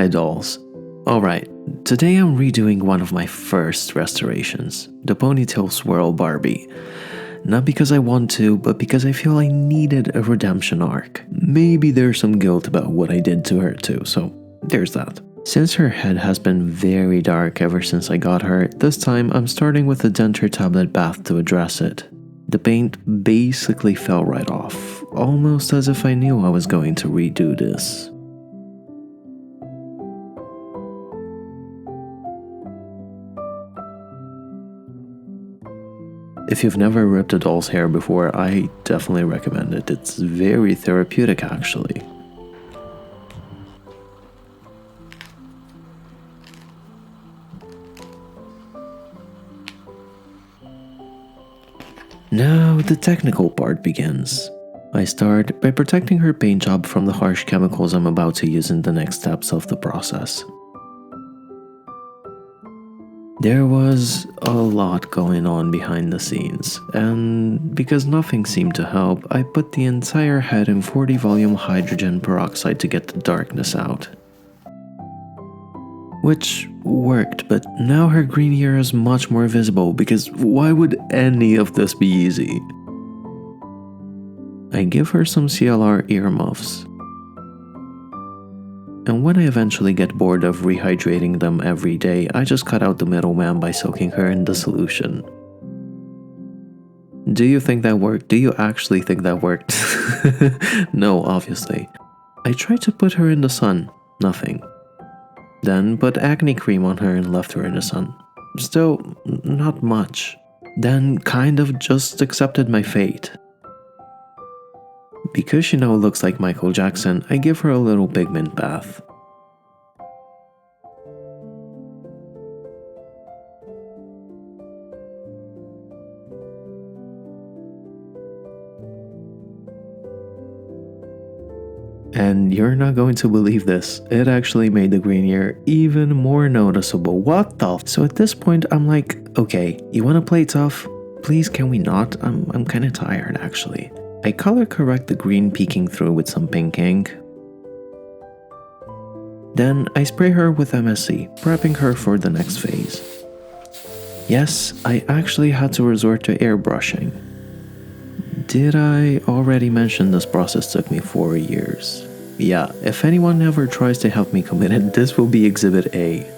Hi dolls. Alright, today I'm redoing one of my first restorations, the Ponytail Swirl Barbie. Not because I want to, but because I feel I needed a redemption arc. Maybe there's some guilt about what I did to her too, so there's that. Since her head has been very dark ever since I got her, this time I'm starting with a denture tablet bath to address it. The paint basically fell right off, almost as if I knew I was going to redo this. If you've never ripped a doll's hair before, I definitely recommend it. It's very therapeutic actually. Now the technical part begins. I start by protecting her paint job from the harsh chemicals I'm about to use in the next steps of the process. There was a lot going on behind the scenes, and because nothing seemed to help, I put the entire head in 40 volume hydrogen peroxide to get the darkness out. Which worked, but now her green ear is much more visible because why would any of this be easy? I give her some CLR earmuffs. And when I eventually get bored of rehydrating them every day, I just cut out the middleman by soaking her in the solution. Do you think that worked? Do you actually think that worked? No, obviously. I tried to put her in the sun. Nothing. Then put acne cream on her and left her in the sun. Still, not much. Then kind of just accepted my fate. Because she now looks like Michael Jackson, I give her a little pigment bath. And you're not going to believe this, it actually made the green ear even more noticeable. What the? So at this point I'm like, okay, you wanna play tough? Please can we not? I'm kinda tired actually. I color correct the green peeking through with some pink ink. Then I spray her with MSC, prepping her for the next phase. Yes, I actually had to resort to airbrushing. Did I already mention this process took me 4 years? Yeah, if anyone ever tries to help me commit it, this will be Exhibit A.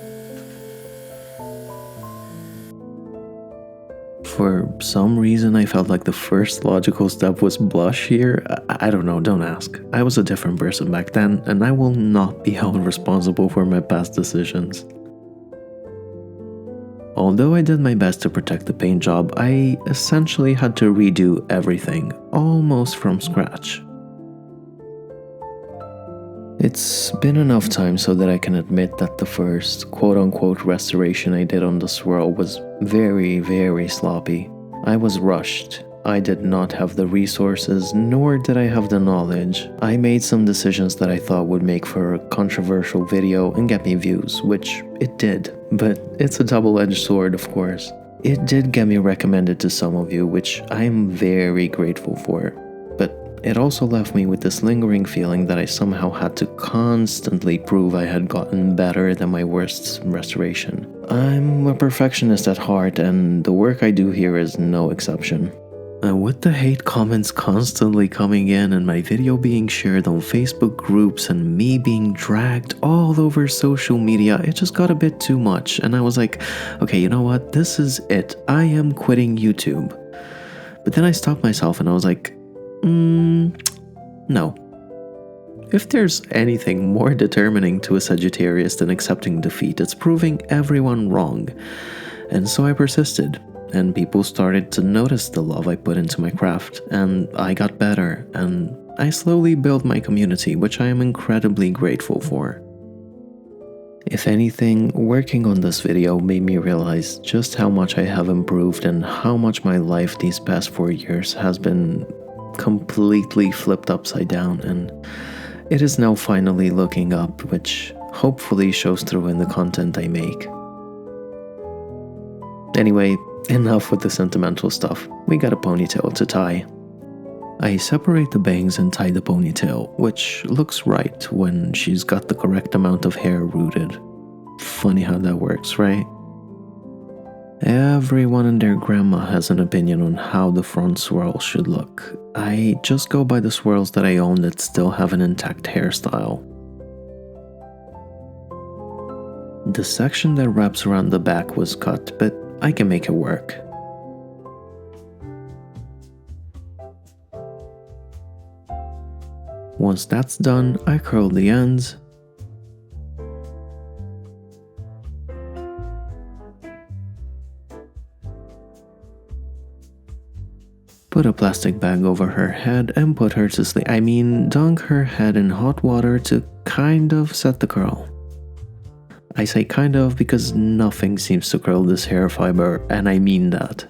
For some reason, I felt like the first logical step was blush here. I don't know, don't ask. I was a different person back then, and I will not be held responsible for my past decisions. Although I did my best to protect the paint job, I essentially had to redo everything, almost from scratch. It's been enough time so that I can admit that the first quote-unquote restoration I did on the Swirl was very sloppy. I was rushed. I did not have the resources, nor did I have the knowledge. I made some decisions that I thought would make for a controversial video and get me views, which it did, but it's a double-edged sword, of course. It did get me recommended to some of you, which I am very grateful for. It also left me with this lingering feeling that I somehow had to constantly prove I had gotten better than my worst restoration. I'm a perfectionist at heart, and the work I do here is no exception. And with the hate comments constantly coming in and my video being shared on Facebook groups and me being dragged all over social media, it just got a bit too much, and I was like, okay, you know what, this is it, I am quitting YouTube. But then I stopped myself and I was like, no. If there's anything more determining to a Sagittarius than accepting defeat, it's proving everyone wrong. And so I persisted, and people started to notice the love I put into my craft, and I got better, and I slowly built my community, which I am incredibly grateful for. If anything, working on this video made me realize just how much I have improved and how much my life these past 4 years has been completely flipped upside down, and it is now finally looking up, which hopefully shows through in the content I make. Anyway, enough with the sentimental stuff. We got a ponytail to tie. I separate the bangs and tie the ponytail, which looks right when she's got the correct amount of hair rooted. Funny how that works, right? Everyone and their grandma has an opinion on how the front swirl should look. I just go by the swirls that I own that still have an intact hairstyle. The section that wraps around the back was cut, but I can make it work. Once that's done, I curl the ends, put a plastic bag over her head and put her to sleep. Dunk her head in hot water to kind of set the curl. I say kind of because nothing seems to curl this hair fiber, and I mean that.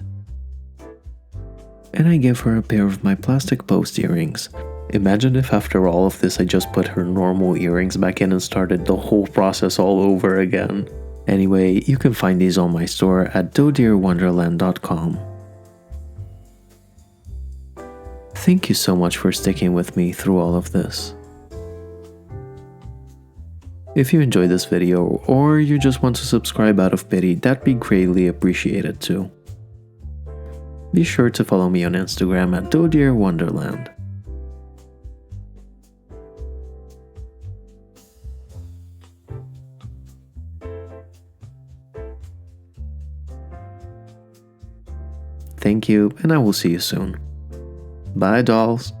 And I give her a pair of my plastic post earrings. Imagine if after all of this I just put her normal earrings back in and started the whole process all over again. Anyway, you can find these on my store at dodearwonderland.com. Thank you so much for sticking with me through all of this. If you enjoyed this video, or you just want to subscribe out of pity, that'd be greatly appreciated too. Be sure to follow me on Instagram at dodearwonderland. Thank you, and I will see you soon. Bye, dolls.